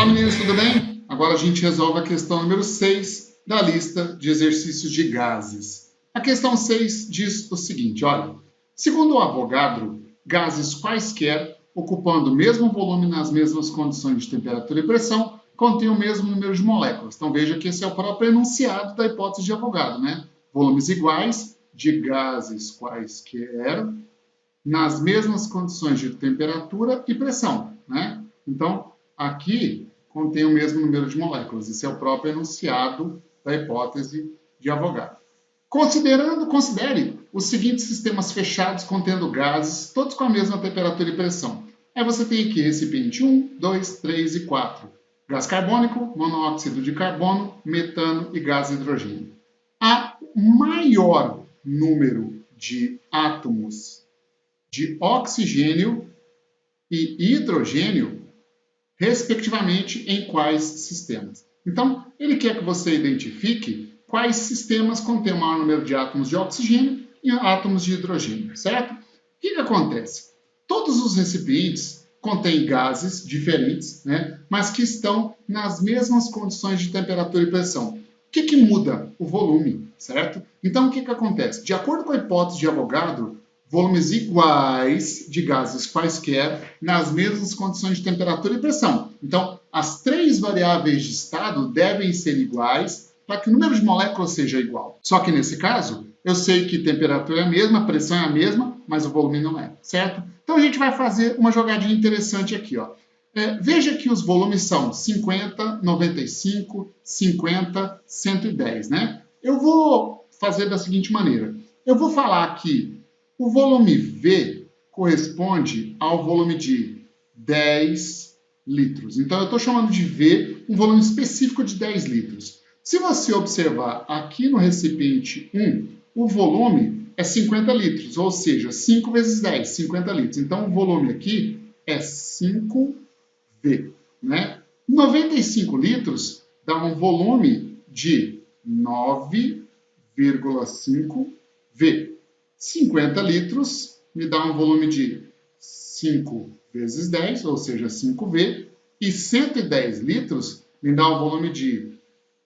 Olá meninos, tudo bem? Agora a gente resolve a questão número 6 da lista de exercícios de gases. A questão 6 diz o seguinte, olha, segundo o Avogadro, gases quaisquer, ocupando o mesmo volume nas mesmas condições de temperatura e pressão, contêm o mesmo número de moléculas. Então veja que esse é o próprio enunciado da hipótese de Avogadro, né? Volumes iguais de gases quaisquer nas mesmas condições de temperatura e pressão, né? Então, aqui contém o mesmo número de moléculas. Esse é o próprio enunciado da hipótese de Avogadro. Considere os seguintes sistemas fechados contendo gases, todos com a mesma temperatura e pressão. Aí você tem aqui recipiente 1, 2, 3 e 4. Gás carbônico, monóxido de carbono, metano e gás hidrogênio. Há maior número de átomos de oxigênio e hidrogênio, respectivamente, em quais sistemas. Então, ele quer que você identifique quais sistemas contêm o maior número de átomos de oxigênio e átomos de hidrogênio, certo? O que acontece? Todos os recipientes contêm gases diferentes, né, mas que estão nas mesmas condições de temperatura e pressão. O que muda? O volume, certo? Então, o que acontece? De acordo com a hipótese de Avogadro, volumes iguais de gases quaisquer nas mesmas condições de temperatura e pressão. Então, as três variáveis de estado devem ser iguais para que o número de moléculas seja igual. Só que nesse caso, eu sei que temperatura é a mesma, pressão é a mesma, mas o volume não é, certo? Então a gente vai fazer uma jogadinha interessante aqui, ó. Veja que os volumes são 50, 95, 50, 110, né? Eu vou fazer da seguinte maneira. Eu vou falar que o volume V corresponde ao volume de 10 litros. Então, eu estou chamando de V um volume específico de 10 litros. Se você observar aqui no recipiente 1, o volume é 50 litros, ou seja, 5 vezes 10, 50 litros. Então, o volume aqui é 5V. Né? 95 litros dá um volume de 9,5V. 50 litros me dá um volume de 5 vezes 10, ou seja, 5V, e 110 litros me dá um volume de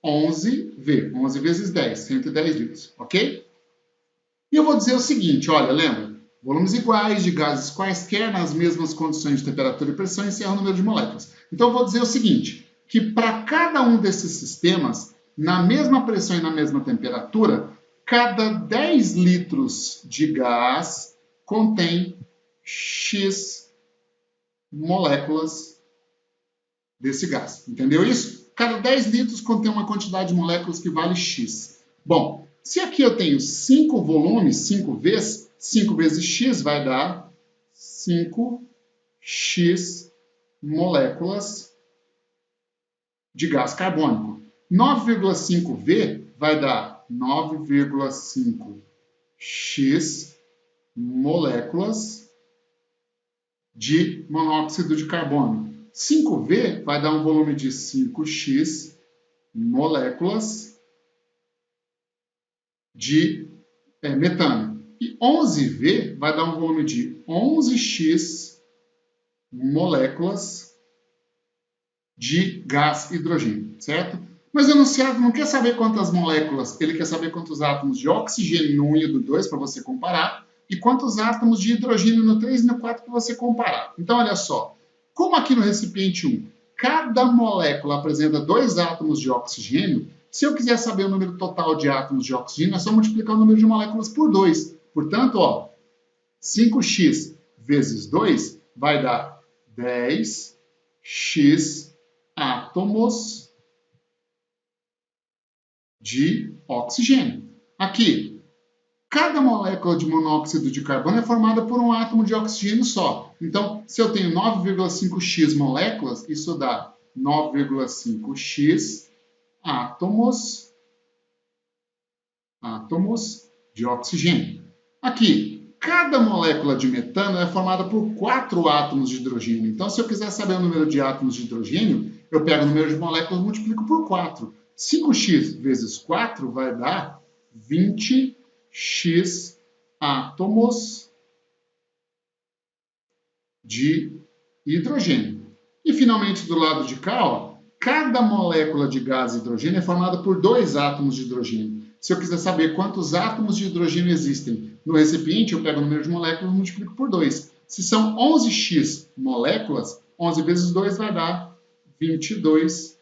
11V, 11 vezes 10, 110 litros, ok? E eu vou dizer o seguinte, olha, lembra? Volumes iguais de gases quaisquer nas mesmas condições de temperatura e pressão encerram o número de moléculas. Então eu vou dizer o seguinte, que para cada um desses sistemas, na mesma pressão e na mesma temperatura, cada 10 litros de gás contém X moléculas desse gás. Entendeu isso? Cada 10 litros contém uma quantidade de moléculas que vale X. Bom, se aqui eu tenho 5 volumes, 5 vezes, 5 vezes X vai dar 5X moléculas de gás carbônico. 9,5V vai dar 9,5x moléculas de monóxido de carbono. 5V vai dar um volume de 5x moléculas de metano. E 11V vai dar um volume de 11x moléculas de gás hidrogênio, certo? Mas o enunciado não quer saber quantas moléculas, ele quer saber quantos átomos de oxigênio no 1 e no 2 para você comparar, e quantos átomos de hidrogênio no 3 e no 4 para você comparar. Então, olha só, como aqui no recipiente 1, cada molécula apresenta 2 átomos de oxigênio, se eu quiser saber o número total de átomos de oxigênio, é só multiplicar o número de moléculas por 2. Portanto, ó, 5x vezes 2 vai dar 10x átomos de oxigênio. Aqui, cada molécula de monóxido de carbono é formada por um átomo de oxigênio só. Então, se eu tenho 9,5x moléculas, isso dá 9,5x átomos de oxigênio. Aqui, cada molécula de metano é formada por 4 átomos de hidrogênio. Então, se eu quiser saber o número de átomos de hidrogênio, eu pego o número de moléculas e multiplico por 4. 5x vezes 4 vai dar 20x átomos de hidrogênio. E, finalmente, do lado de cá, ó, cada molécula de gás hidrogênio é formada por 2 átomos de hidrogênio. Se eu quiser saber quantos átomos de hidrogênio existem no recipiente, eu pego o número de moléculas e multiplico por 2. Se são 11x moléculas, 11 vezes 2 vai dar 22x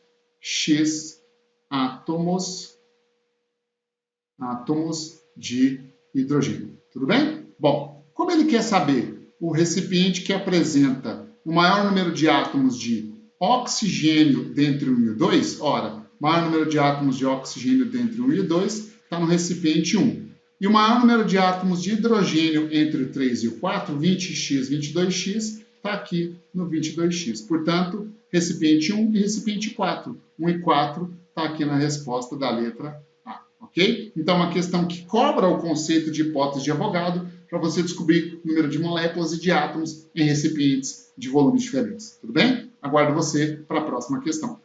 átomos de hidrogênio. Tudo bem? Bom, como ele quer saber o recipiente que apresenta o maior número de átomos de oxigênio dentre 1 e o 2, ora, o maior número de átomos de oxigênio dentre 1 e o 2 está no recipiente 1. E o maior número de átomos de hidrogênio entre o 3 e o 4, 20x, 22x, está aqui no 22x. Portanto, recipiente 1 e recipiente 4. 1 e 4 está aqui na resposta da letra A. Ok? Então, uma questão que cobra o conceito de hipótese de Avogadro para você descobrir o número de moléculas e de átomos em recipientes de volumes diferentes. Tudo bem? Aguardo você para a próxima questão.